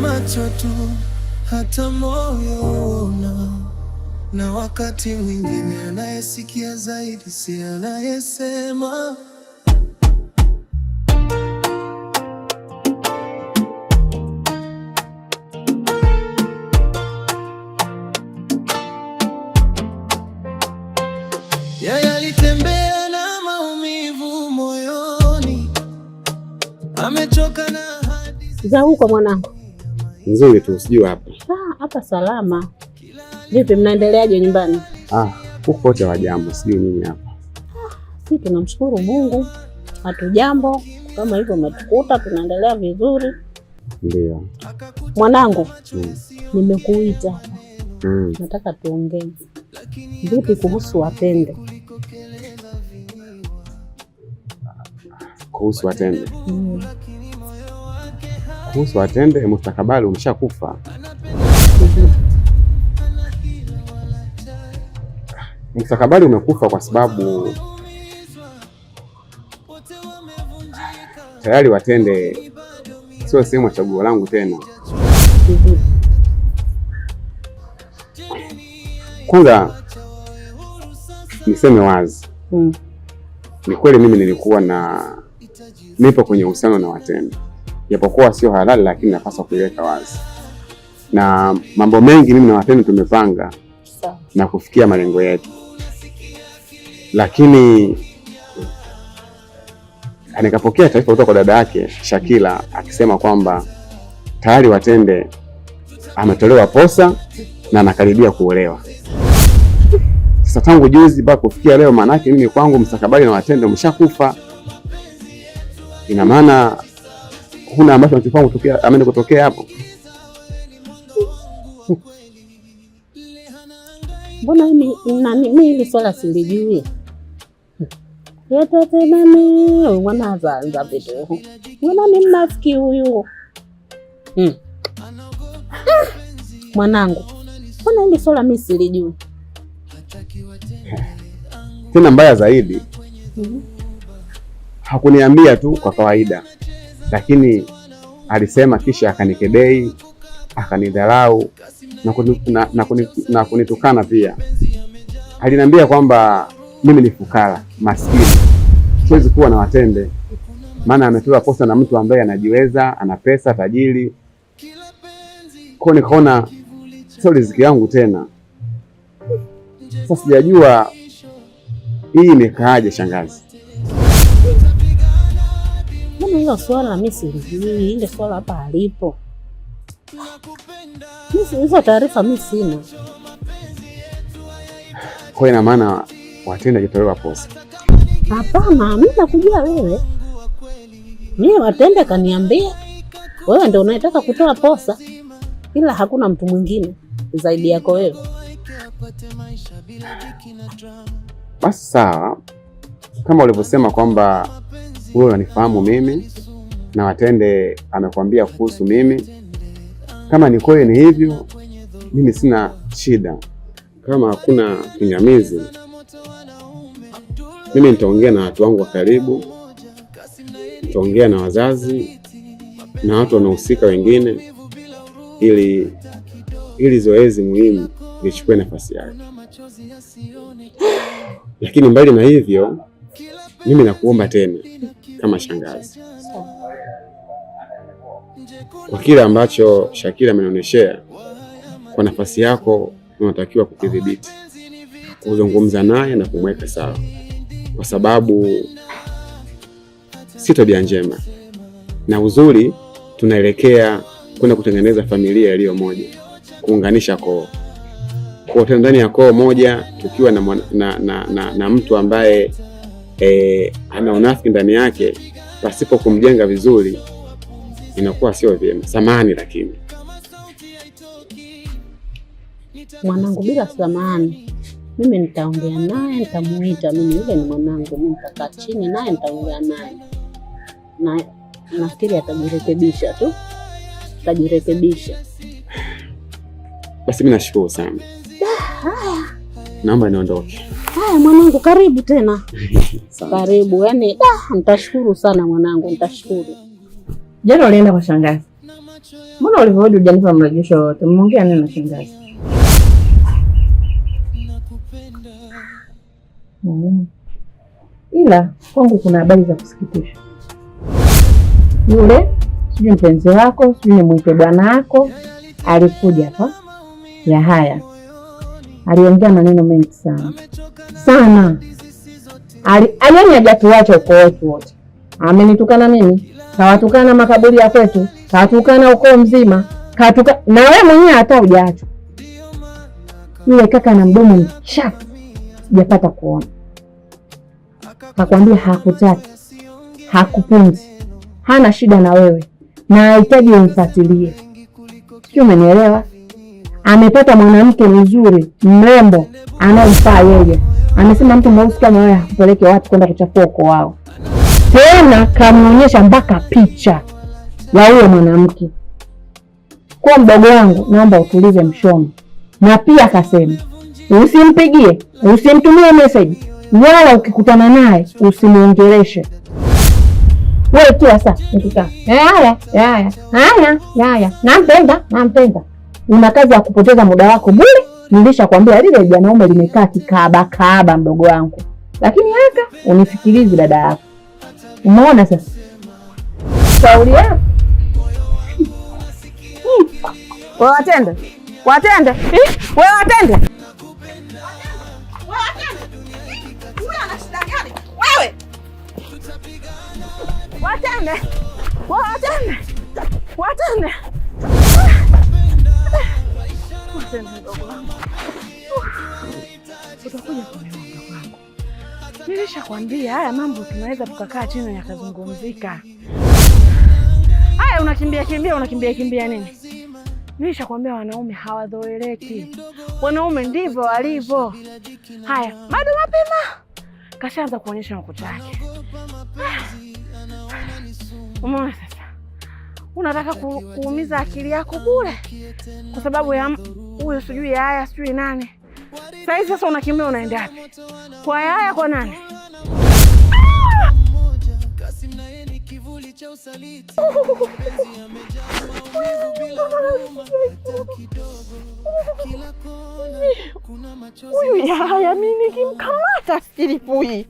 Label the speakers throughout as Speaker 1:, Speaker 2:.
Speaker 1: macho tu, hata moyo una. Na wakati mwingine anayesikia zaidi si anayesema. Yeye alitembea na maumivu moyoni, amechoka na hadithi
Speaker 2: za huko. Mwanangu
Speaker 3: nzuri tu, sijui hapa.
Speaker 2: Hapa salama. Vipi, mnaendeleaje nyumbani?
Speaker 3: Huko wote wajambo, sijui nini hapa.
Speaker 2: Sisi tunamshukuru Mungu, hatujambo. Kama hivyo umetukuta, tunaendelea vizuri.
Speaker 3: Ndio
Speaker 2: mwanangu, nimekuita hapa. Nataka tuongee. Vipi kuhusu Watende?
Speaker 3: Kuhusu Watende? Kuhusu Watende, mustakabali umeshakufa. Mustakabali umekufa kwa sababu tayari Watende sio sehemu ya chaguo langu tena. Kwanza niseme wazi, ni kweli mimi nilikuwa nipo kwenye uhusiano na Watende, japokuwa sio halali, lakini napaswa kuiweka wazi. Na mambo mengi mimi na Watende tumepanga na kufikia malengo yetu, lakini nikapokea taarifa kutoka kwa dada yake Shakila akisema kwamba tayari Watende ametolewa posa na anakaribia kuolewa. Sasa tangu juzi mpaka kufikia leo, maana yake mimi kwangu mustakabali na Watende umeshakufa. Ina maana huna ambacho unachofanya kutokea hapo.
Speaker 2: Mbona mimi hili swala silijui? Yote nani wanaanza vitu. Mbona ni mnafiki huyu? Mwanangu, mbona hili swala mimi silijui?
Speaker 3: Tena mbaya zaidi, hakuniambia tu kwa kawaida, lakini alisema kisha akanikedei, akanidharau na kunitukana pia. Aliniambia kwamba mimi ni fukara, maskini, siwezi kuwa na Watende, maana ametoa posa na mtu ambaye anajiweza, ana pesa, tajiri. Kwa nikaona sio riziki yangu tena. Sasa sijajua hii imekaaje shangazi.
Speaker 2: Mbona hilo swala mimi silijui? Ile swala hapa halipo. Hizo taarifa mimi sina.
Speaker 3: Kwa ina maana Watende hajatolewa posa?
Speaker 2: Hapana, mimi nakujua wewe. Mimi Watende kaniambia wewe ndio unataka kutoa posa, ila hakuna mtu mwingine zaidi yako wewe.
Speaker 3: Basi sawa, kama ulivyosema kwamba wewe unanifahamu mimi na Watende amekwambia kuhusu mimi, kama ni kweli ni hivyo, mimi sina shida. Kama hakuna pingamizi, mimi nitaongea na watu wangu wa karibu, nitaongea na wazazi na watu wanaohusika wengine, ili zoezi muhimu lichukue nafasi yake. Lakini mbali na hivyo, mimi nakuomba tena kama shangazi, kwa kile ambacho Shakila amenionyeshea, kwa nafasi yako unatakiwa kukidhibiti, kuzungumza naye na kumweka sawa, kwa sababu si tabia njema. Na uzuri tunaelekea kwenda kutengeneza familia iliyo moja, kuunganisha koo. Kwa tena ndani ya koo moja tukiwa na mtu ambaye ana unafiki ndani yake pasipo kumjenga vizuri, inakuwa sio vyema. Samahani, lakini
Speaker 2: mwanangu, bila samahani, mimi nitaongea naye, nitamuita. Mimi yule ni mwanangu, mimi nitakaa chini naye, nitaongea naye na nafikiri atajirekebisha tu, atajirekebisha.
Speaker 3: Basi mimi nashukuru sana.
Speaker 2: Haya,
Speaker 3: naomba niondoke.
Speaker 2: Haya mwanangu, karibu tena. Karibu, yani nitashukuru sana mwanangu, nitashukuru.
Speaker 4: Jana ulienda kwa shangazi?
Speaker 2: Mbona ulivyorudi hujanipa mrejesho wote? Mmeongea nini na shangazi? Ila kwangu kuna habari za kusikitisha. Yule sijui mpenzi wako, sijui mwite bwana wako, alikuja hapa ya haya. Aliongea maneno mengi sana. Sana. Yaani hajatuacha uko wetu wote. Amenitukana mimi, kawatukana makaburi ya kwetu, kawatukana ukoo mzima, na wewe mwenyewe hata hujaacha. Yule kaka na mdomo mchafu. Sijapata kuona. Nakwambia hakutaki. Hakupunzi. Hana shida na wewe. Na hahitaji umfuatilie. Sio, umenielewa? Amepata mwanamke mzuri, mrembo, anayemfaa yeye. Amesema mtu mweusi kama wewe hakupeleke watu kwenda kuchafua ukoo wao. Tena kamuonyesha mpaka picha ya huyo mwanamke. Kwa mdogo wangu, naomba utulize mshono. Na pia akasema, usimpigie, usimtumie message, wala ukikutana naye usimuongeleshe. Wewe tu sasa nikikaa. Haya. Nampenda. Una kazi ya kupoteza muda wako bure. Nilishakwambia lile janaume limekaa kikaaba mdogo wangu. Lakini hata unifikirizi dada yako. Umeona sasa? Shauri yako. Wewe watende. Wewe watende. Wewe ana shida gani? Wewe. Watende. Utakuja kuniona mdogo wangu. Nilishakwambia haya mambo tunaweza tukakaa chini yakazungumzika. Haya unakimbia nini? Nilishakwambia wanaume hawadhoeleki. Wanaume ndivyo walivyo. Haya, bado mapema. Kashaanza kuonyesha makucha yake. Umeona sasa? Unataka kuumiza akili yako bure kwa sababu ya huyo sijui haya sijui nani. Sasa unakimbia unaenda wapi? Kwa haya kwa nani? Huyu haya mimi nikimkamata silipui.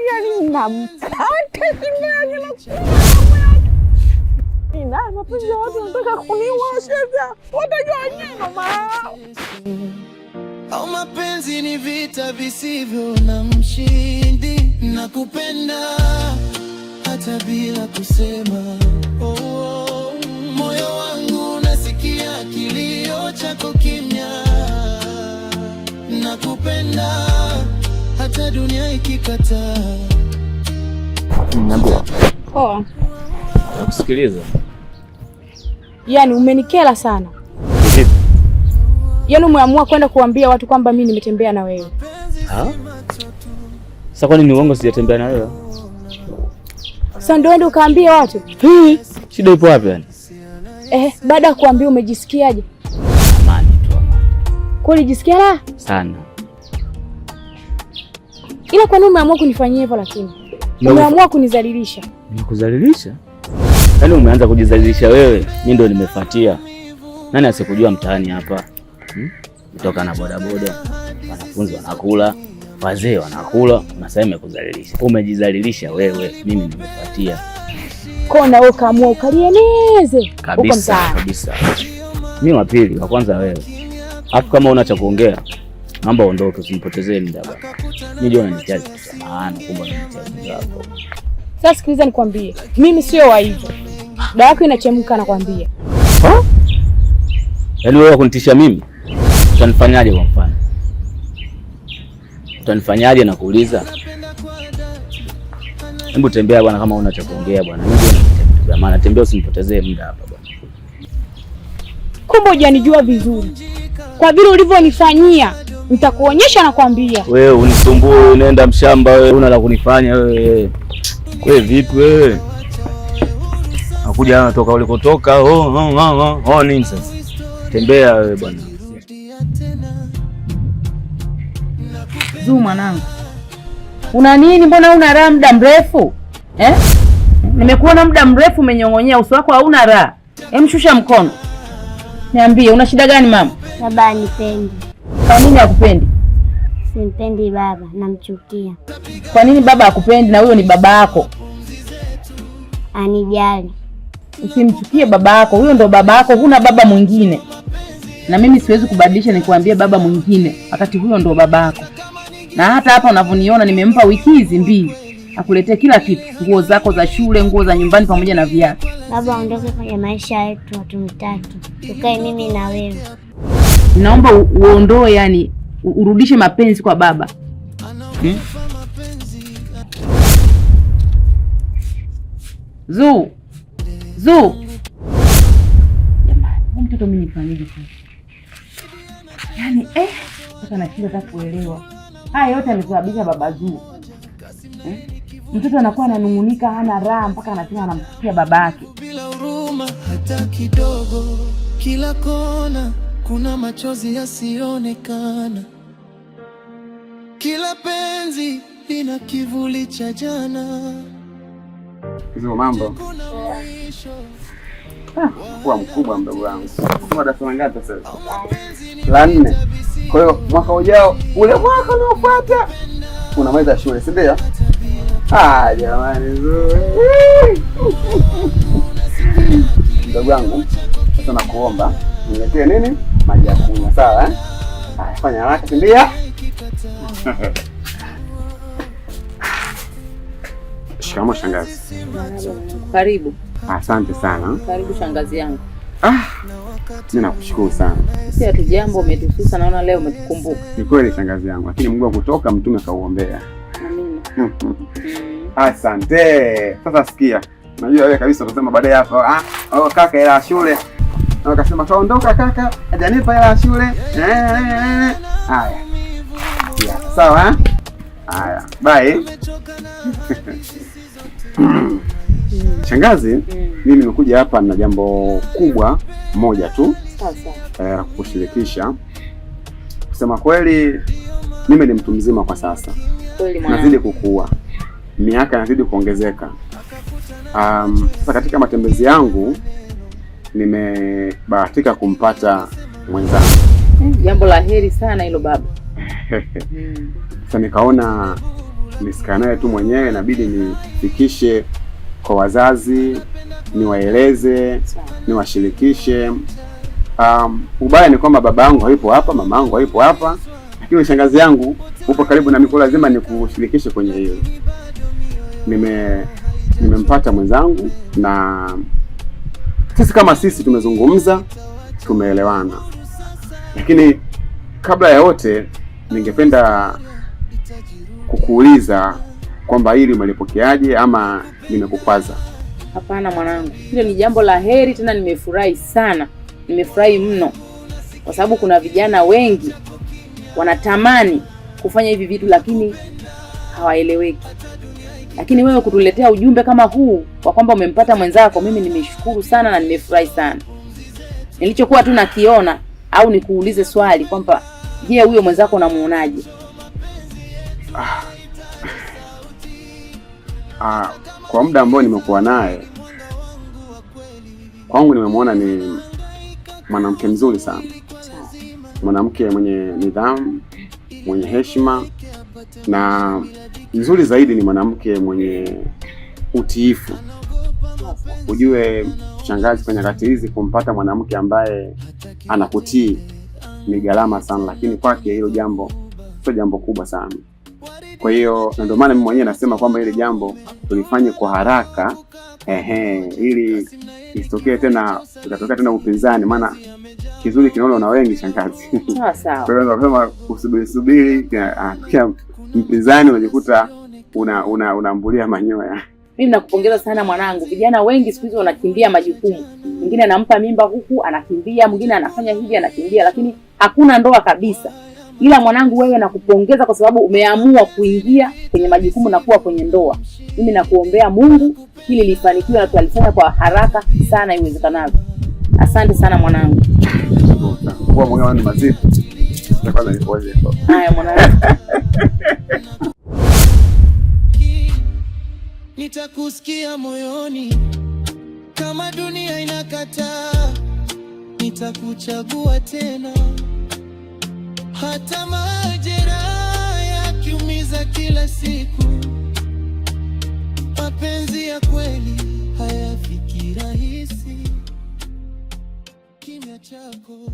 Speaker 2: Yaani namkata singani na ina mapenzi ya watu wanataka kuniwasha. Watajua nini mama?
Speaker 1: Au mapenzi ni vita visivyo na mshindi. Nakupenda hata bila kusema. Moyo wangu nasikia kilio chako kimya. Nakupenda hata dunia ikikataa.
Speaker 4: Nambia.
Speaker 5: Poa.
Speaker 4: Nakusikiliza.
Speaker 5: Yaani umenikela sana. Yaani umeamua kwenda kuambia watu kwamba mimi nimetembea na wewe.
Speaker 4: Sasa kwani ni uongo sijatembea na wewe?
Speaker 5: Sasa ndio uende ukaambie watu.
Speaker 4: Shida ipo wapi yani?
Speaker 5: Baada ya kuambia umejisikiaje?
Speaker 4: Amani tu.
Speaker 5: Kwani jisikia la?
Speaker 4: Sana.
Speaker 5: Ila kwa nini umeamua kunifanyia hivyo lakini? Umeamua kunizalilisha.
Speaker 4: Nimekuzalilisha? Yaani umeanza kujizalilisha wewe, mimi ndio nimefuatia. Nani asikujua mtaani hapa? Kutoka na bodaboda, wanafunzi wanakula, wazee wanakula, unasema nimekuzalilisha. Umejizalilisha wewe, mimi nimefuatia.
Speaker 5: Kona wewe kaamua ukalieneze.
Speaker 4: Kabisa. Mimi wa pili, wa kwanza wewe. Hata kama una cha kuongea, naomba ondoke usinipotezee muda bwana. Mimi ndio nanichaji maana kumbe nanichaji hapo.
Speaker 5: Sasa sikiliza nikwambie, mimi sio wa hivyo. Dawa yako inachemka nakwambia.
Speaker 4: Yaani wewe kunitisha mimi? Utanifanyaje kwa mfano? Utanifanyaje na kuuliza? Hebu tembea bwana kama una cha kuongea bwana. Mimi ndio maana tembea usinipotezee muda hapa bwana.
Speaker 5: Kumbe hujanijua vizuri. Kwa vile ulivyonifanyia, nitakuonyesha nakwambia.
Speaker 4: Wewe unisumbue, nenda mshamba wewe, una la kunifanya wewe. Wewe vipi wewe? Nakuja natoka ulikotoka. Nini sasa? Tembea wewe bwana.
Speaker 2: Zuu mwanangu. Una nini? Mbona una raha muda mrefu? Nimekuona muda mrefu umenyong'onyea, uso wako hauna raha.
Speaker 6: Shusha mkono. Niambie, una shida gani mama?
Speaker 7: Baba anipendi.
Speaker 6: Kwa nini hakupendi?
Speaker 7: Simpendi baba, namchukia.
Speaker 6: Kwa nini baba hakupendi na huyo ni baba yako?
Speaker 7: Anijali.
Speaker 6: Usimchukie baba yako, huyo ndo baba yako, huna baba mwingine. Na mimi siwezi kubadilisha nikuambie baba mwingine wakati huyo ndo baba yako. Na hata hapa unavyoniona nimempa wiki hizi 2 akuletee kila kitu, nguo zako za shule, nguo za nyumbani pamoja na viatu.
Speaker 7: Baba aondoke kwenye maisha yetu watu mitatu. Tukae mimi na wewe.
Speaker 6: Naomba uondoe, yani urudishe mapenzi kwa baba. Zuu. Jamani, mtoto mimi nifanyaje sasa? Yaani sasa nashinda hata kuelewa. Haya yote amesababisha baba Zuu. Mtoto anakuwa ananungunika, hana raha mpaka anasema anamchukia babake.
Speaker 1: Bila huruma hata kidogo, kila kona kuna machozi yasionekana. Kila penzi lina kivuli cha jana.
Speaker 3: Hizo mambo. Kwa mkubwa mdogo wangu. Kwa darasa ngapi sasa? La 4. Kwa hiyo mwaka ujao, ule mwaka unaofuata unamaliza shule, si ndio? Jamani nzuri. Mdogo wangu, sasa nakuomba niletee nini? Maji ya kunywa, sawa fanya haraka, kimbia. Shikamoo shangazi.
Speaker 6: Karibu.
Speaker 3: Asante sana.
Speaker 6: Karibu shangazi yangu.
Speaker 3: Mimi nakushukuru sana.
Speaker 6: Sisi hatujambo, umetususa, naona leo umetukumbuka.
Speaker 3: Ni kweli shangazi yangu, lakini Mungu akutoka mtume kauombea.
Speaker 6: Amina.
Speaker 3: Asante. Sasa sikia. Najua wewe kabisa utasema baadaye hapa, kaka hela shule. Na ukasema taondoka kaka, hajanipa hela shule. Haya. Sawa? Haya. Bye. Shangazi, mimi nimekuja hapa na jambo kubwa moja tu.
Speaker 6: Sasa.
Speaker 3: Kushirikisha. Kusema kweli mimi ni mtu mzima kwa sasa.
Speaker 6: Kweli mwana.
Speaker 3: Nazidi kukua. Miaka inazidi kuongezeka. Sasa katika matembezi yangu nimebahatika kumpata mwenzangu.
Speaker 6: Jambo la heri sana hilo baba.
Speaker 3: Sasa nikaona nisikae naye tu mwenyewe, inabidi nifikishe kwa wazazi, niwaeleze, niwashirikishe. Ubaya ni kwamba baba yangu hayupo hapa, mama yangu hayupo hapa, lakini shangazi yangu upo karibu na mimi, lazima nikushirikishe kwenye hilo. Nimempata mwenzangu na sisi kama sisi tumezungumza, tumeelewana. Lakini kabla ya yote ningependa kukuuliza kwamba hili umelipokeaje ama nimekukwaza?
Speaker 6: Hapana mwanangu, hilo ni jambo la heri, tena nimefurahi sana. Nimefurahi mno kwa sababu kuna vijana wengi wanatamani kufanya hivi vitu lakini hawaeleweki. Lakini wewe kutuletea ujumbe kama huu kwa kwamba umempata mwenzako, mimi nimeshukuru sana na nimefurahi sana. Nilichokuwa tu nakiona au nikuulize swali kwamba je, huyo mwenzako unamuonaje?
Speaker 3: Kwa muda ambao nimekuwa naye, kwangu nimemwona ni mwanamke mzuri sana. Mwanamke mwenye nidhamu, mwenye heshima, na nzuri zaidi ni mwanamke mwenye utiifu. Ujue shangazi, kwenye nyakati hizi kumpata mwanamke ambaye anakutii ni gharama sana, lakini kwake hilo jambo sio jambo kubwa sana. Kwa hiyo ndio maana mimi mwenyewe nasema kwamba ile jambo tulifanye kwa haraka, ili isitokee tena ikatokea tena upinzani, maana kizuri kinaona na wengi shangazi.
Speaker 6: Sawa.
Speaker 3: Kwa hiyo nasema usubiri kia mpinzani unajikuta unaambulia manyoya.
Speaker 6: Mimi nakupongeza sana mwanangu. Vijana wengi siku hizi wanakimbia majukumu. Mwingine anampa mimba huku anakimbia, mwingine anafanya hivi anakimbia, lakini hakuna ndoa kabisa. Ila mwanangu, wewe nakupongeza kwa sababu umeamua kuingia kwenye majukumu na kuwa kwenye ndoa. Mimi nakuombea Mungu ili lifanikiwe na tulifanya kwa haraka sana iwezekanavyo. Asante sana mwanangu.
Speaker 3: Kwa moyo wangu mazito. Tafadhali nipoje.
Speaker 6: Haya mwanangu.
Speaker 1: Nitakusikia moyoni Kama dunia inakataa, nitakuchagua tena. Hata majeraha yakiumiza kila siku, mapenzi ya kweli hayafiki rahisi. Kimya chako